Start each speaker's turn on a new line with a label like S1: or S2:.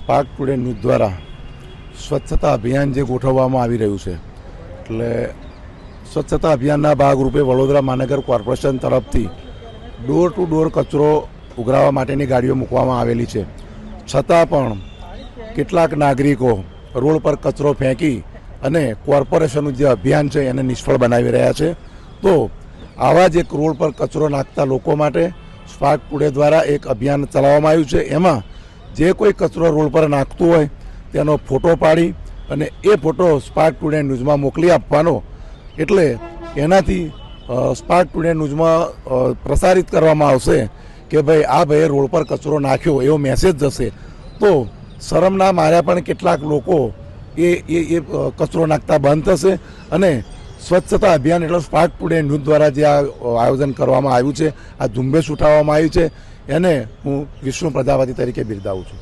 S1: Spark today news દ્વારા સ્વચ્છતા અભિયાન જે ગોઠવવામાં આવી રહ્યું છે, એટલે સ્વચ્છતા અભિયાનના ભાગરૂપે વડોદરા મહાનગર કોર્પોરેશન તરફથી ડોર ટુ ડોર કચરો ઉઘરાવવા માટેની ગાડીઓ મૂકવામાં આવેલી છે. છતાં પણ કેટલાક નાગરિકો રોડ પર કચરો ફેંકી અને કોર્પોરેશનનું જે અભિયાન છે એને નિષ્ફળ બનાવી રહ્યા છે. તો આવા જ એક રોડ પર કચરો નાખતા લોકો માટે સ્પાર્ક ટુડે દ્વારા એક અભિયાન ચલાવવામાં આવ્યું છે. એમાં જે કોઈ કચરો રોડ પર નાખતું હોય તેનો ફોટો પાડી અને એ ફોટો સ્પાર્ક ટુડે ન્યૂઝમાં મોકલી આપવાનો, એટલે એનાથી સ્પાર્ક ટુડે ન્યૂઝમાં પ્રસારિત કરવામાં આવશે કે ભાઈ આ ભાઈએ રોડ પર કચરો નાખ્યો એવો મેસેજ જશે. તો શરમના માર્યા પણ કેટલાક લોકો એ કચરો નાખતા બંધ થશે અને સ્વચ્છતા અભિયાન એટલે સ્પાર્ક ટુડે ન્યૂઝ દ્વારા જે આ આયોજન કરવામાં આવ્યું છે, આ ઝુંબેશ ઉઠાવવામાં આવી છે, એને હું વિષ્ણુ પ્રજાપતિ તરીકે બિરદાવું છું.